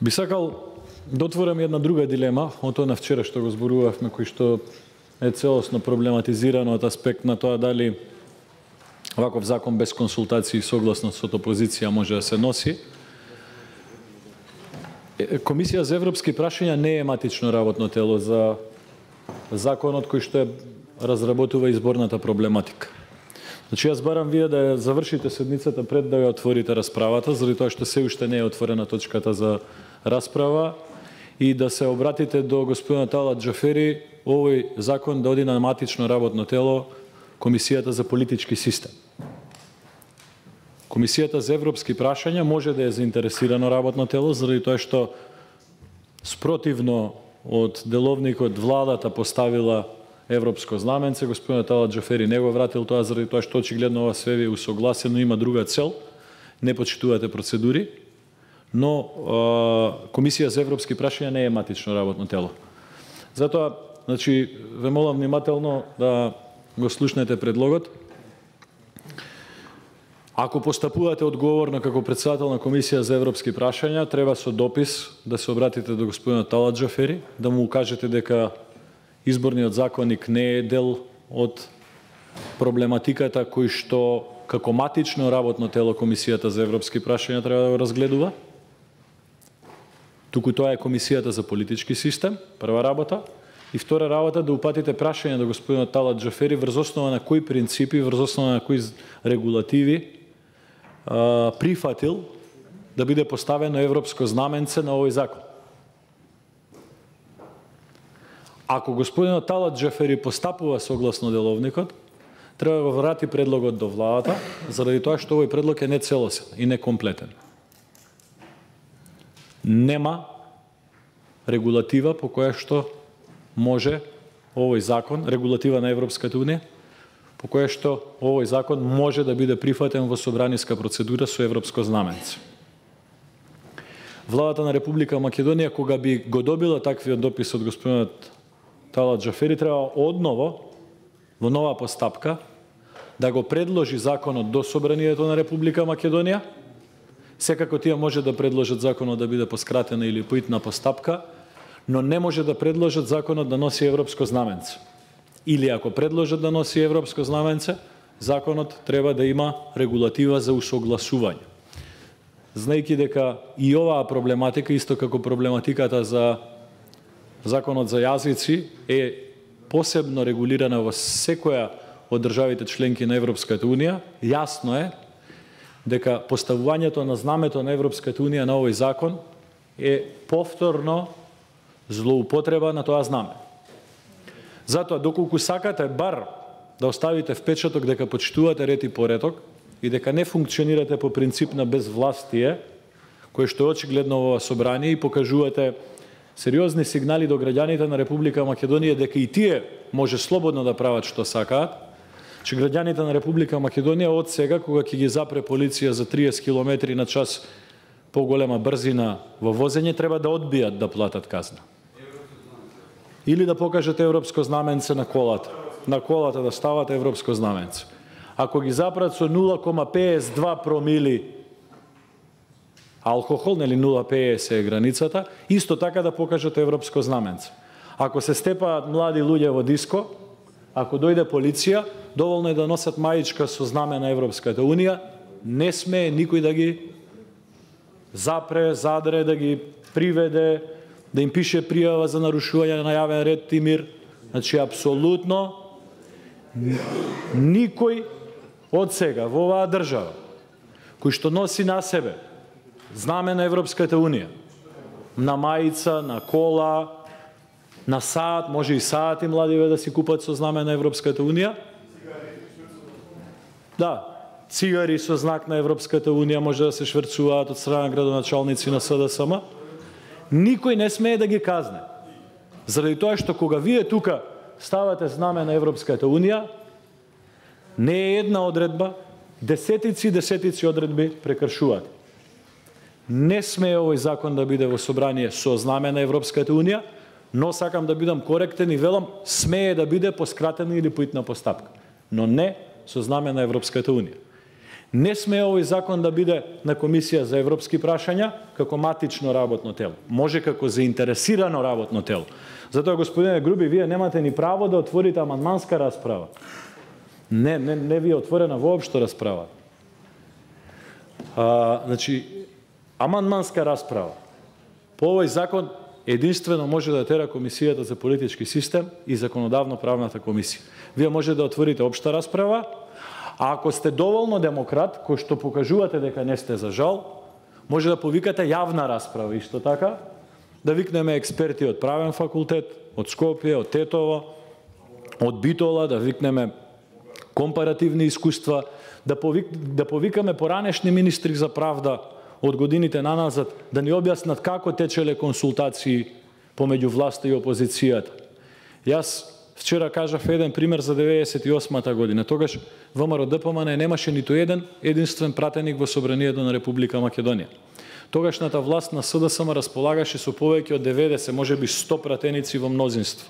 Би сакал да отворам една друга дилема, од тоа на вчера што го зборувавме, кој што е целосно проблематизирано од аспект на тоа дали ваков закон без консултации и согласност од опозиција може да се носи. Комисија за европски прашања не е матично работно тело за законот кој што разработува изборната проблематика. Значи, јас барам вие да ја завршите седницата пред да ја отворите расправата, заради тоа што се уште не е отворена точката за расправа, и да се обратите до господинот Талат Џафери, овој закон да оди на матично работно тело, Комисијата за политички систем. Комисијата за европски прашања може да е заинтересирано работно тело, заради тоа што спротивно од деловникот владата поставила европско знаменце, господинот Талат Џафери не го вратил тоа заради тоа што очигледно ова све е усогласено, има друга цел, не почитувате процедури, но Комисија за европски прашања не е матично работно тело. Затоа, значи, ве молам внимателно да го слушнете предлогот. Ако постапувате одговорно како председател на Комисија за европски прашања, треба со допис да се обратите до господинот Талат Џафери, да му укажете дека изборниот законник не е дел од проблематиката кој што како матично работно тело Комисијата за европски прашања треба да го разгледува. Туку тоа е Комисијата за политички систем, прва работа. И втора работа, да упатите прашање до господинот Талат Џафери врз основа на кои принципи, врз основа на кои регулативи прифатил да биде поставено европско знаменце на овој закон. Ако господинот Талат Џафери постапува согласно деловникот, треба да го врати предлогот до владата, заради тоа што овој предлог е нецелосен и некомплетен. Нема регулатива по која што може овој закон, регулатива на Европската унија, по која што овој закон може да биде прифатен во собраниска процедура со европско знаменце. Владата на Република Македонија, кога би го добила таквиот допис од господинот Талат Џафери, треба одново, во нова постапка, да го предложи законот до собранието на Република Македонија. Секако тие може да предложат законот да биде поскратена или поитна постапка, но не може да предложат законот да носи европско знаменце. Или ако предложат да носи европско знаменце, законот треба да има регулатива за усогласување. Знаејќи дека и оваа проблематика, исто како проблематиката за законот за јазици, е посебно регулирана во секоја од државите членки на Европската унија, јасно е дека поставувањето на знамето на Европската унија на овој закон е повторно злоупотреба на тоа знаме. Затоа, доколку сакате бар да оставите впечаток дека почитувате ред и пореток и дека не функционирате по принцип на безвластие, кој што е очигледно во собрание, и покажувате сериозни сигнали до граѓаните на Република Македонија дека и тие може слободно да прават што сакаат, че граѓаните на Република Македонија од сега, кога ќе ги запре полиција за 30 км на час поголема брзина во возење, треба да одбијат да платат казна. Или да покажете европско знаменце на колата. На колата да ставате европско знаменце. Ако ги запрат со 0,52 промили алкохол, нели 0,50 е границата, исто така да покажете европско знаменце. Ако се степаат млади луѓе во диско, ако дојде полиција, доволно е да носат маичка со знаме на Европската унија, не смее никој да ги запре, задре, да ги приведе, да им пише пријава за нарушување на јавен ред и мир. Значи, апсолутно никој од сега во оваа држава, кој што носи на себе знаме на Европската унија, на маица, на кола, на саат, може и саат и младиве да си купат со знаме на Европската унија. Да, цигари со знак на Европската унија може да се шверцуваат од страна градоначалници на СДСМ. Никој не смее да ги казне. Заради тоа што кога вие тука ставате знаме на Европската унија, не е една одредба, десетици одредби прекршуваат. Не смее овој закон да биде во собрание со знаме на Европската унија, но сакам да бидам коректен и велам, смее да биде поскратена или поитна постапка, но не со знаме на Европската унија. Не смее овој закон да биде на Комисија за европски прашања како матично работно тело. Може како заинтересирано работно тело. Затоа, господине Груби, вие немате ни право да отворите амандманска расправа. Не ви е отворена воопшто расправа. Значи, амандманска расправа по овој закон единствено може да тера Комисијата за политички систем и законодавно-правната комисија. Вие може да отворите општа расправа, а ако сте доволно демократ, кој што покажувате дека не сте за жал, може да повикате јавна расправа, исто така, да викнеме експерти од правен факултет, од Скопје, од Тетово, од Битола, да викнеме компаративни искуства, да повикаме поранешни министри за правда од годините наназад, да ни објаснат како течеле консултации помеѓу власта и опозицијата. Јас вчера кажав еден пример за 98-та година. Тогаш ВМРО ДПМН немаше ниту единствен пратеник во Собранието на Република Македонија. Тогашната власт на СДСМ располагаше со повеќе од 90, можеби 100 пратеници во мнозинство.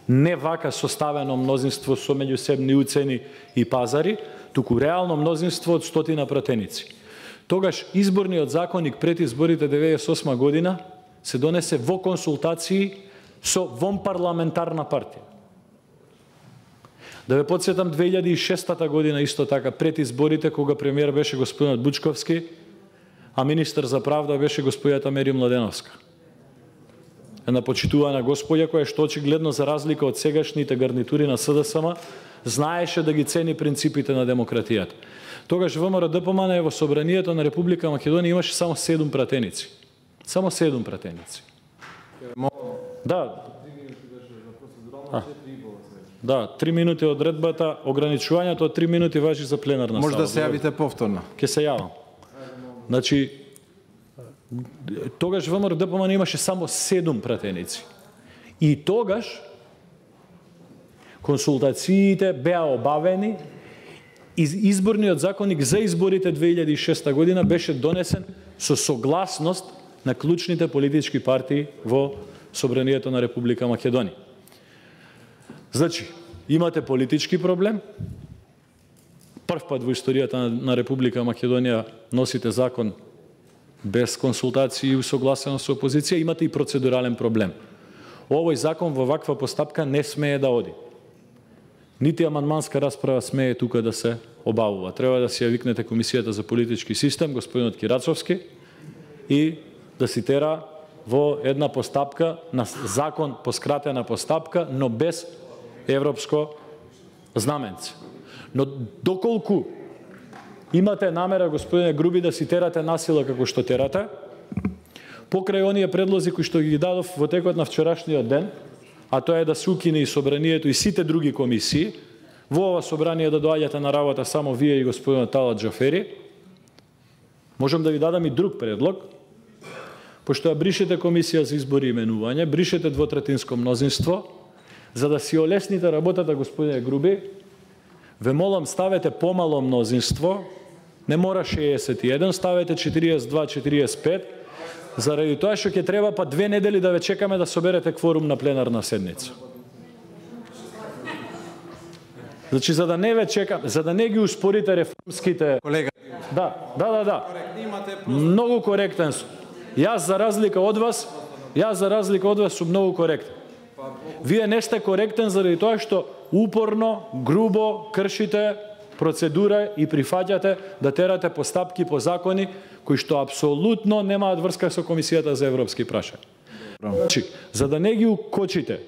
Не вака составено мнозинство со меѓусебни уцени и пазари, туку реално мнозинство од 100 пратеници. Тогаш изборниот законник пред изборите 98 година се донесе во консултации со вонпарламентарна партија. Да ве подсетам 2006 година исто така пред изборите кога премиер беше господинот Бучковски, а министер за правда беше господјата Мери Младеновска. Една почитувана господја која што очигледно за разлика од сегашните гарнитури на СДСМ знаеше да ги цени принципите на демократијата. Тогаш ВМРО ДПМН во Собранието на Република Македонија имаше само 7 пратеници. Само 7 пратеници. Да. Да, 3 минути од редбата, ограничувањето од 3 минути важи за пленарна сала. Може да се јавите повторно. Ке се јавам. Значи, тогаш ВМРО ДПМН имаше само 7 пратеници. И тогаш консултациите беа обавени и изборниот законник за изборите 2006 година беше донесен со согласност на клучните политички партии во Собранието на Република Македонија. Значи, имате политички проблем. Прв пат во историјата на Република Македонија носите закон без консултации и усогласено со опозиција, имате и процедурален проблем. Овој закон во ваква постапка не смее да оди. Нити амандманска расправа смее тука да се обавува. Треба да си ја викнете Комисијата за политички систем, господинот Кирацовски, и да си тера во една постапка на закон по скратена постапка, но без европско знаменце. Но доколку имате намера, господине Груби, да си терате насила како што терате, покрај оние предлози кои што ги дадов во текот на вчерашниот ден, а тоа е да се укине и Собранието и сите други комисии, во ова собрание да доаѓате на работа само вие и господинот Талат Џафери, можам да ви дадам и друг предлог, пошто ја бришете Комисија за избори и именување, бришете двотретинско мнозинство, за да си олесните работата, господине Груби, ве молам ставете помало мнозинство, не мора 61, ставете 42-45, заради тоа што ќе треба па 2 недели да ве чекаме да соберете кворум на пленарна седница. Значи, за да не ве чекам, за да не ги успорите реформските... Колега. Да. Многу коректен сум. Јас за разлика од вас сум многу коректен. Вие не сте коректен заради тоа што упорно, грубо кршите процедура и прифаќате да терате постапки по закони кои што апсолутно немаат врска со Комисијата за европски прашања. Значи, за да не ги укочите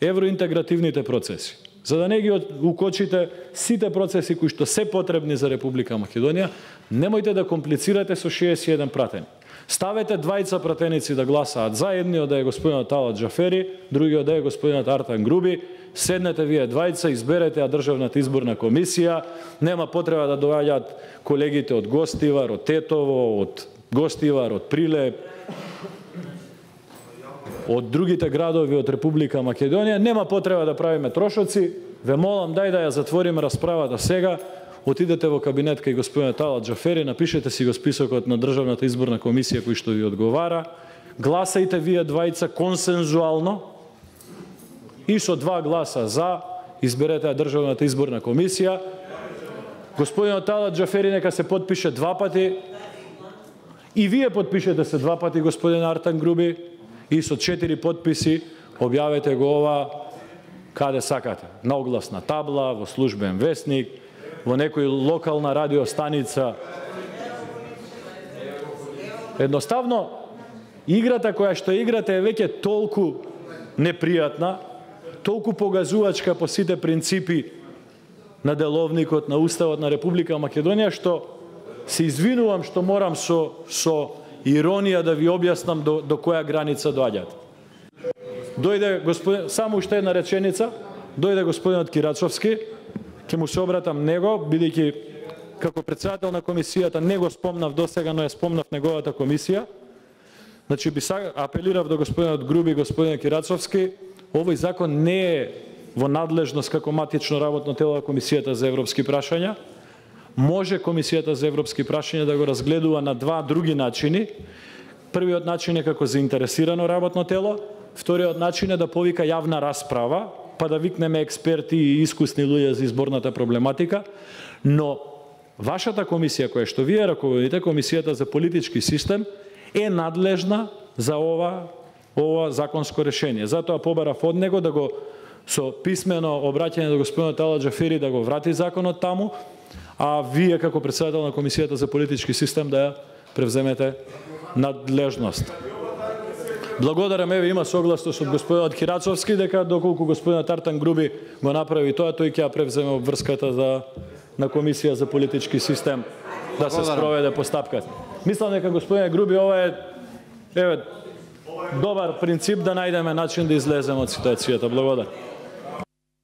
евроинтегративните процеси, за да не ги укочите сите процеси кои што се потребни за Република Македонија, немојте да комплицирате со 61 пратени. Ставете двајца пратеници да гласаат за, едниот да е господинот Талат Џафери, другиот да е господинот Артан Груби, седнете вие двајца, изберете ја Државната изборна комисија, нема потреба да доаѓаат колегите од Гостивар, од Тетово, од Гостивар, од Прилеп, од другите градови од Република Македонија, нема потреба да правиме трошоци, ве молам дај да ја затвориме расправата сега, отидете во кабинет кај господинот Талат Џафери, напишете си го списокот на Државната изборна комисија кој што ви одговара, гласајте вие двајца консензуално и со 2 гласа за изберете ја Државната изборна комисија Господинот Талат Джафери нека се подпише 2 пати. И вие подпишете се 2 пати, господин Артан Груби, и со 4 подписи објавете го ова каде сакате. На огласна табла, во службен весник, во некој локална радиостаница. Едноставно, играта која што играте е веќе толку непријатна, толку погазувачка по сите принципи на деловникот, на Уставот на Република Македонија, што се извинувам што морам со иронија да ви објаснам до која граница доаѓате. Дојде господин, само уште една реченица, дојде господинот Кирачовски, ќе му се обратам него, бидејќи како председател на комисијата не го спомнав досега, но ја спомнав неговата комисија. Значи би апелирав до господинот Груби и господинот Кирачовски, овој закон не е во надлежност како матично работно тело на Комисијата за европски прашања. Може Комисијата за европски прашања да го разгледува на 2 други начини. Првиот начин е како заинтересирано работно тело, вториот начин е да повика јавна расправа, па да викнеме експерти и искусни луѓе за изборната проблематика, но вашата комисија која што вие раководите, Комисијата за политички систем, е надлежна за ова законско решение. Затоа побарав од него да го со писмено обраќање до господинот Талат Джафери да го врати законот таму, а вие како председател на Комисијата за политички систем да ја превземете надлежност. Благодарам, еве има согласност од господинот Кирачовски дека доколку господинот Артан Груби го направи тоа, тој ќе ја превземе обврската на Комисија за политички систем да се спроведе постапката. Мислам дека господин Груби ова е добар принцип да најдеме начин да излеземе од ситуацијата. Благодарам.